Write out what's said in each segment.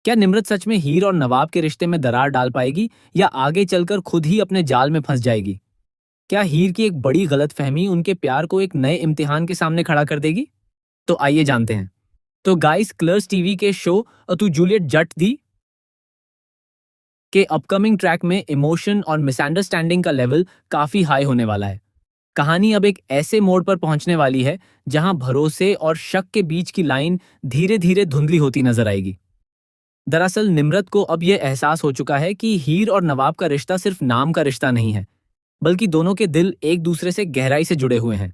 क्या निम्रत सच में हीर और नवाब के रिश्ते में दरार डाल पाएगी या आगे चलकर खुद ही अपने जाल में फंस जाएगी? क्या हीर की एक बड़ी गलतफहमी उनके प्यार को एक नए इम्तिहान के सामने खड़ा कर देगी? तो आइए जानते हैं। तो गाइस, क्लर्स टीवी के शो तू जूलियट जट दी के अपकमिंग ट्रैक में इमोशन और मिसअंडरस्टैंडिंग का लेवल काफी हाई होने वाला है। कहानी अब एक ऐसे मोड़ पर पहुंचने वाली है जहां भरोसे और शक के बीच की लाइन धीरे धीरे धुंधली होती नजर आएगी। दरअसल निम्रत को अब यह एहसास हो चुका है कि हीर और नवाब का रिश्ता सिर्फ नाम का रिश्ता नहीं है, बल्कि दोनों के दिल एक दूसरे से गहराई से जुड़े हुए हैं।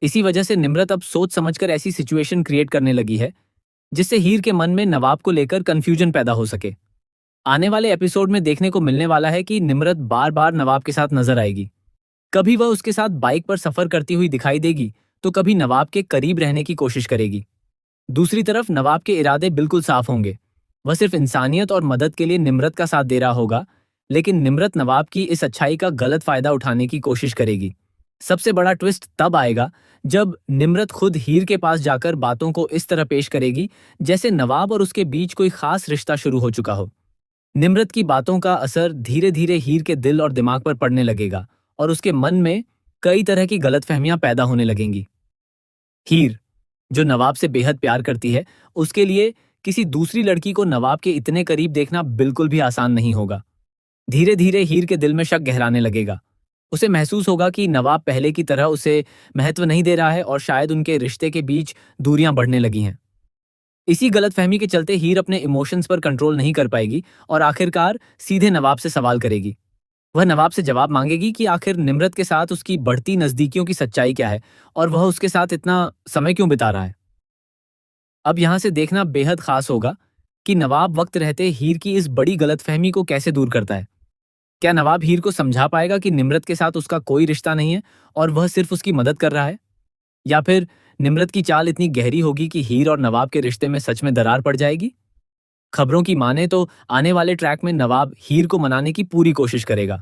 इसी वजह से निम्रत अब सोच समझकर ऐसी सिचुएशन क्रिएट करने लगी है जिससे हीर के मन में नवाब को लेकर कंफ्यूजन पैदा हो सके। आने वाले एपिसोड में देखने को मिलने वाला है कि निम्रत बार बार नवाब के साथ नजर आएगी। कभी वह उसके साथ बाइक पर सफर करती हुई दिखाई देगी, तो कभी नवाब के करीब रहने की कोशिश करेगी। दूसरी तरफ नवाब के इरादे बिल्कुल साफ होंगे। वह सिर्फ इंसानियत और मदद के लिए निम्रत का साथ दे रहा होगा, लेकिन निम्रत नवाब की इस अच्छाई का गलत फायदा उठाने की कोशिश करेगी। सबसे बड़ा ट्विस्ट तब आएगा जब निम्रत खुद हीर के पास जाकर बातों को इस तरह पेश करेगी जैसे नवाब और उसके बीच कोई खास रिश्ता शुरू हो चुका हो। निम्रत की बातों का असर धीरे धीरे हीर के दिल और दिमाग पर पड़ने लगेगा और उसके मन में कई तरह की गलतफहमियां पैदा होने लगेंगी। हीर, जो नवाब से बेहद प्यार करती है, उसके लिए किसी दूसरी लड़की को नवाब के इतने करीब देखना बिल्कुल भी आसान नहीं होगा। धीरे धीरे हीर के दिल में शक गहराने लगेगा। उसे महसूस होगा कि नवाब पहले की तरह उसे महत्व नहीं दे रहा है और शायद उनके रिश्ते के बीच दूरियां बढ़ने लगी हैं। इसी गलतफहमी के चलते हीर अपने इमोशंस पर कंट्रोल नहीं कर पाएगी और आखिरकार सीधे नवाब से सवाल करेगी। वह नवाब से जवाब मांगेगी कि आखिर निम्रत के साथ उसकी बढ़ती नजदीकियों की सच्चाई क्या है और वह उसके साथ इतना समय क्यों बिता रहा है। अब यहां से देखना बेहद खास होगा कि नवाब वक्त रहते हीर की इस बड़ी गलतफहमी को कैसे दूर करता है। क्या नवाब हीर को समझा पाएगा कि निम्रत के साथ उसका कोई रिश्ता नहीं है और वह सिर्फ उसकी मदद कर रहा है? या फिर निम्रत की चाल इतनी गहरी होगी कि हीर और नवाब के रिश्ते में सच में दरार पड़ जाएगी? खबरों की माने तो आने वाले ट्रैक में नवाब हीर को मनाने की पूरी कोशिश करेगा।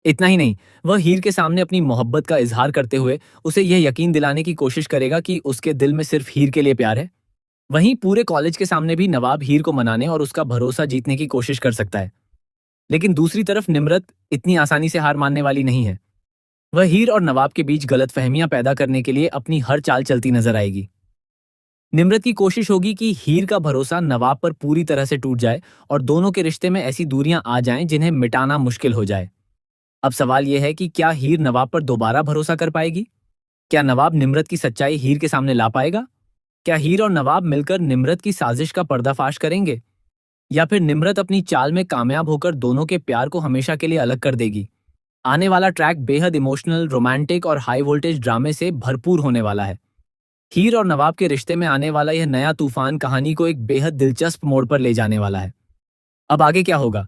इतना ही नहीं, वह हीर के सामने अपनी मोहब्बत का इजहार करते हुए उसे यह यकीन दिलाने की कोशिश करेगा कि उसके दिल में सिर्फ हीर के लिए प्यार है। वहीं पूरे कॉलेज के सामने भी नवाब हीर को मनाने और उसका भरोसा जीतने की कोशिश कर सकता है। लेकिन दूसरी तरफ निम्रत इतनी आसानी से हार मानने वाली नहीं है। वह हीर और नवाब के बीच गलतफहमियां पैदा करने के लिए अपनी हर चाल चलती नजर आएगी। निम्रत की कोशिश होगी कि हीर का भरोसा नवाब पर पूरी तरह से टूट जाए और दोनों के रिश्ते में ऐसी दूरियां आ जाएं जिन्हें मिटाना मुश्किल हो जाए। अब सवाल यह है कि क्या हीर नवाब पर दोबारा भरोसा कर पाएगी? क्या नवाब निम्रत की सच्चाई हीर के सामने ला पाएगा? क्या हीर और नवाब मिलकर निम्रत की साजिश का पर्दाफाश करेंगे? या फिर निम्रत अपनी चाल में कामयाब होकर दोनों के प्यार को हमेशा के लिए अलग कर देगी? आने वाला ट्रैक बेहद इमोशनल, रोमांटिक और हाई वोल्टेज ड्रामे से भरपूर होने वाला है। हीर और नवाब के रिश्ते में आने वाला यह नया तूफान कहानी को एक बेहद दिलचस्प मोड़ पर ले जाने वाला है। अब आगे क्या होगा?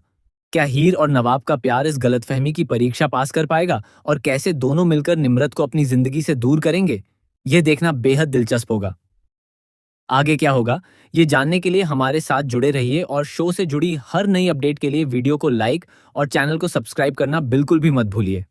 क्या हीर और नवाब का प्यार इस गलतफहमी की परीक्षा पास कर पाएगा और कैसे दोनों मिलकर निम्रत को अपनी जिंदगी से दूर करेंगे? यह देखना बेहद दिलचस्प होगा। आगे क्या होगा, ये जानने के लिए हमारे साथ जुड़े रहिए और शो से जुड़ी हर नई अपडेट के लिए वीडियो को लाइक और चैनल को सब्सक्राइब करना बिल्कुल भी मत भूलिए।